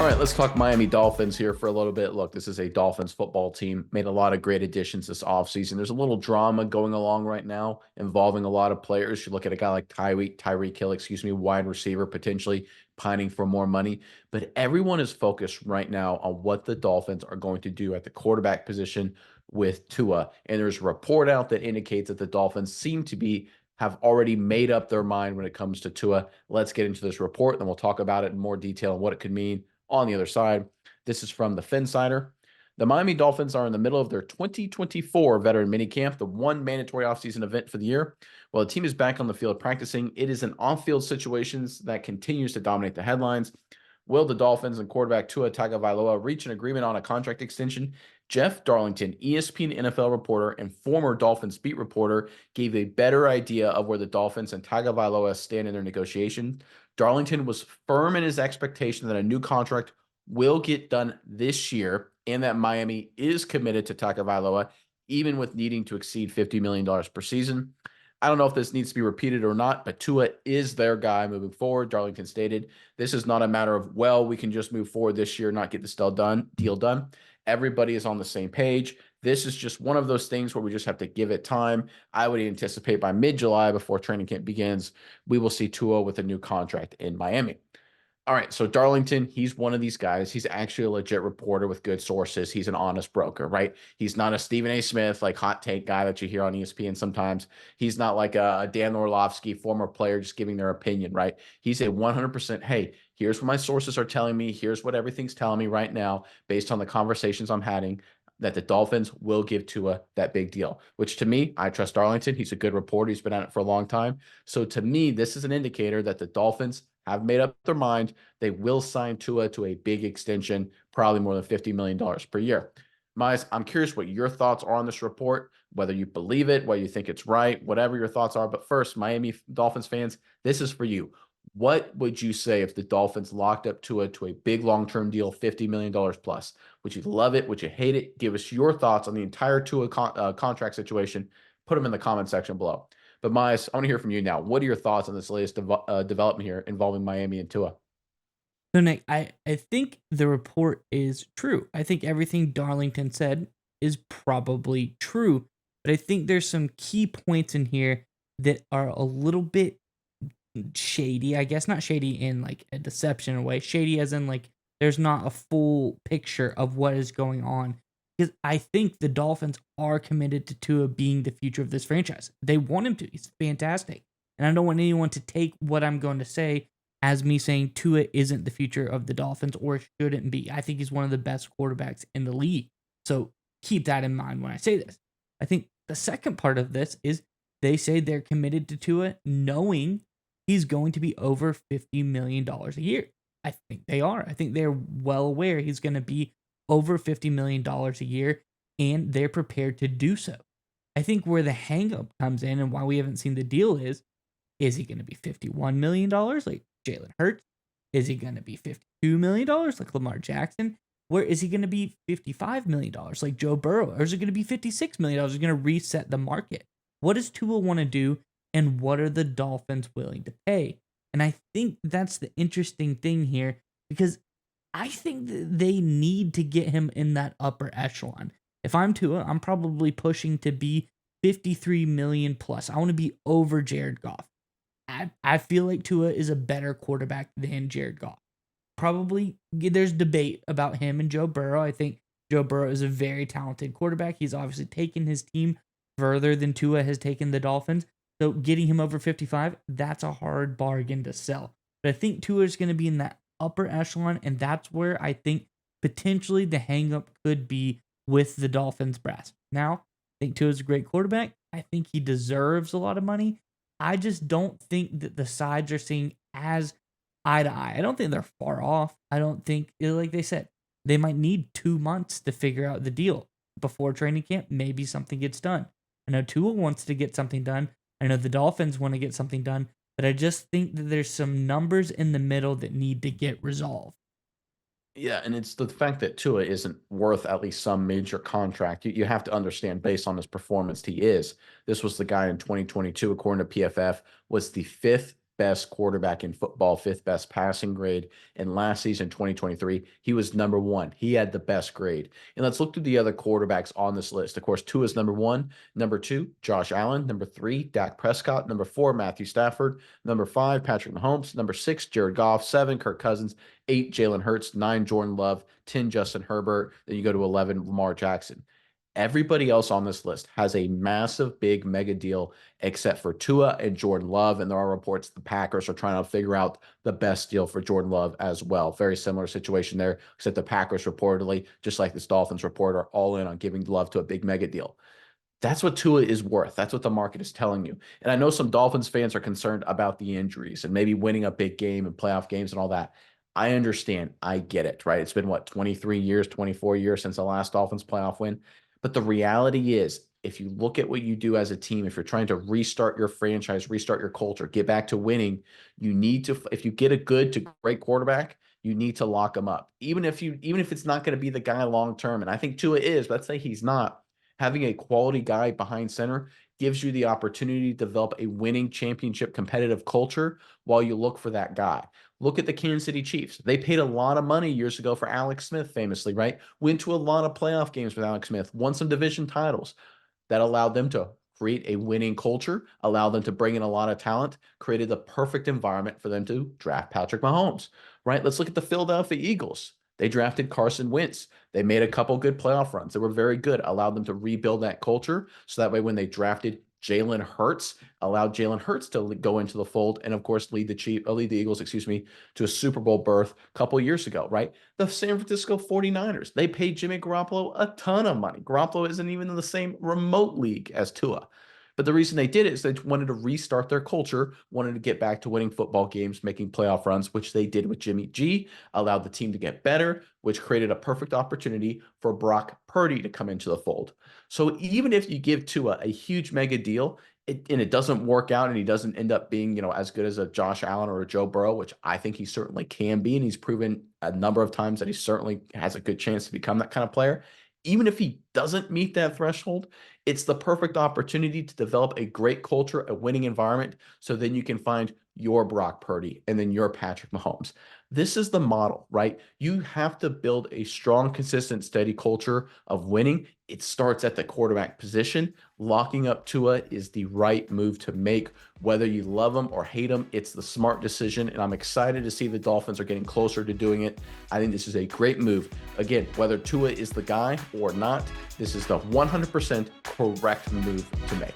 right, let's talk Miami Dolphins here for a little bit. Look, this is a Dolphins football team, made a lot of great additions this offseason. There's a little drama going along right now involving a lot of players. You look at a guy like Tyreek Hill, wide receiver, potentially pining for more money. But everyone is focused right now on what the Dolphins are going to do at the quarterback position with Tua. And there's a report out that indicates that the Dolphins seem to have already made up their mind when it comes to Tua. Let's get into this report, then we'll talk about it in more detail and what it could mean on the other side. This is from the Finsider. The Miami Dolphins are in the middle of their 2024 veteran minicamp, the one mandatory offseason event for the year. While the team is back on the field practicing, it is an on-field situations that continues to dominate the headlines. Will the Dolphins and quarterback Tua Tagovailoa reach an agreement on a contract extension? Jeff Darlington, ESPN NFL reporter and former Dolphins beat reporter, gave a better idea of where the Dolphins and Tagovailoa stand in their negotiation. Darlington was firm in his expectation that a new contract will get done this year and that Miami is committed to Tagovailoa, even with needing to exceed $50 million per season. I don't know if this needs to be repeated or not, but Tua is their guy moving forward. Darlington stated, this is not a matter of, well, we can just move forward this year, not get this deal done. Everybody is on the same page. This is just one of those things where we just have to give it time. I would anticipate by mid-July, before training camp begins, we will see Tua with a new contract in Miami. All right, so Darlington, he's one of these guys. He's actually a legit reporter with good sources. He's an honest broker, right? He's not a Stephen A. Smith, like hot take guy that you hear on ESPN sometimes. He's not like a Dan Orlovsky, former player, just giving their opinion, right? He's a 100%, hey, here's what my sources are telling me. Here's what everything's telling me right now based on the conversations I'm having, that the Dolphins will give Tua that big deal, which to me, I trust Darlington. He's a good reporter. He's been at it for a long time. So to me, this is an indicator that the Dolphins have made up their mind. They will sign Tua to a big extension, probably more than $50 million per year. Miles, I'm curious what your thoughts are on this report, whether you believe it, whether you think it's right, whatever your thoughts are. But first, Miami Dolphins fans, this is for you. What would you say if the Dolphins locked up Tua to a big long-term deal, $50 million plus? Would you love it? Would you hate it? Give us your thoughts on the entire Tua contract situation. Put them in the comment section below. But Miles, I want to hear from you now. What are your thoughts on this latest development here involving Miami and Tua? So, Nick, I think the report is true. I think everything Darlington said is probably true. But I think there's some key points in here that are a little bit shady. I guess not shady in like a deception way. Shady as in like there's not a full picture of what is going on. Because I think the Dolphins are committed to Tua being the future of this franchise. They want him to. He's fantastic. And I don't want anyone to take what I'm going to say as me saying Tua isn't the future of the Dolphins or shouldn't be. I think he's one of the best quarterbacks in the league. So keep that in mind when I say this. I think the second part of this is they say they're committed to Tua knowing he's going to be over $50 million a year. I think they are. I think they're well aware he's going to be over $50 million a year, and they're prepared to do so. I think where the hangup comes in and why we haven't seen the deal is he going to be $51 million like Jalen Hurts? Is he going to be $52 million like Lamar Jackson? Where is he going to be $55 million like Joe Burrow? Or is it going to be $56 million? Is he going to reset the market? What does Tua want to do, and what are the Dolphins willing to pay? And I think that's the interesting thing here because I think that they need to get him in that upper echelon. If I'm Tua, I'm probably pushing to be 53 million plus. I want to be over Jared Goff. I feel like Tua is a better quarterback than Jared Goff. Probably there's debate about him and Joe Burrow. I think Joe Burrow is a very talented quarterback. He's obviously taken his team further than Tua has taken the Dolphins. So getting him over 55, that's a hard bargain to sell. But I think Tua is going to be in that upper echelon, and that's where I think potentially the hangup could be with the Dolphins brass. Now, I think Tua is a great quarterback. I think he deserves a lot of money. I just don't think that the sides are seeing as eye to eye. I don't think they're far off. I don't think, like they said, they might need 2 months to figure out the deal before training camp. Maybe something gets done. I know Tua wants to get something done. I know the Dolphins want to get something done, but I just think that there's some numbers in the middle that need to get resolved. Yeah, and it's the fact that Tua isn't worth at least some major contract. You have to understand, based on his performance, he is. This was the guy in 2022, according to PFF, was the fifth best quarterback in football, fifth best passing grade. And last season, 2023, he was number one. He had the best grade. And let's look through the other quarterbacks on this list. Of course, Tua is number one. Number two, Josh Allen. Number three, Dak Prescott. Number four, Matthew Stafford. Number five, Patrick Mahomes. Number six, Jared Goff. Seven, Kirk Cousins. Eight, Jalen Hurts. Nine, Jordan Love. 10, Justin Herbert. Then you go to 11, Lamar Jackson. Everybody else on this list has a massive, big mega deal except for Tua and Jordan Love. And there are reports the Packers are trying to figure out the best deal for Jordan Love as well. Very similar situation there, except the Packers reportedly, just like this Dolphins report, are all in on giving Love to a big mega deal. That's what Tua is worth. That's what the market is telling you. And I know some Dolphins fans are concerned about the injuries and maybe winning a big game and playoff games and all that. I understand. I get it, right? It's been what, 23 years, 24 years since the last Dolphins playoff win. But the reality is, if you look at what you do as a team, if you're trying to restart your franchise, restart your culture, get back to winning, you need to, if you get a good to great quarterback, you need to lock him up. Even if it's not going to be the guy long term, and I think Tua is, but let's say he's not, having a quality guy behind center gives you the opportunity to develop a winning championship competitive culture while you look for that guy. Look at the Kansas City Chiefs. They paid a lot of money years ago for Alex Smith, famously, right? Went to a lot of playoff games with Alex Smith, won some division titles. That allowed them to create a winning culture, allowed them to bring in a lot of talent, created the perfect environment for them to draft Patrick Mahomes, right? Let's look at the Philadelphia Eagles. They drafted Carson Wentz. They made a couple good playoff runs. They were very good, allowed them to rebuild that culture. So that way, when they drafted Jalen Hurts, allowed Jalen Hurts to go into the fold and, of course, lead the Eagles, to a Super Bowl berth a couple years ago, right? The San Francisco 49ers, they paid Jimmy Garoppolo a ton of money. Garoppolo isn't even in the same remote league as Tua. But the reason they did it is they wanted to restart their culture, wanted to get back to winning football games, making playoff runs, which they did with Jimmy G, allowed the team to get better, which created a perfect opportunity for Brock Purdy to come into the fold. So even if you give Tua a huge mega deal, and it doesn't work out and he doesn't end up being, as good as a Josh Allen or a Joe Burrow, which I think he certainly can be, and he's proven a number of times that he certainly has a good chance to become that kind of player. Even if he doesn't meet that threshold, it's the perfect opportunity to develop a great culture, a winning environment, so then you can find your Brock Purdy and then your Patrick Mahomes. This is the model, right? You have to build a strong, consistent, steady culture of winning. It starts at the quarterback position. Locking up Tua is the right move to make. Whether you love him or hate him, it's the smart decision, and I'm excited to see the Dolphins are getting closer to doing it. I think this is a great move. Again, whether Tua is the guy or not, this is the 100% correct move to make.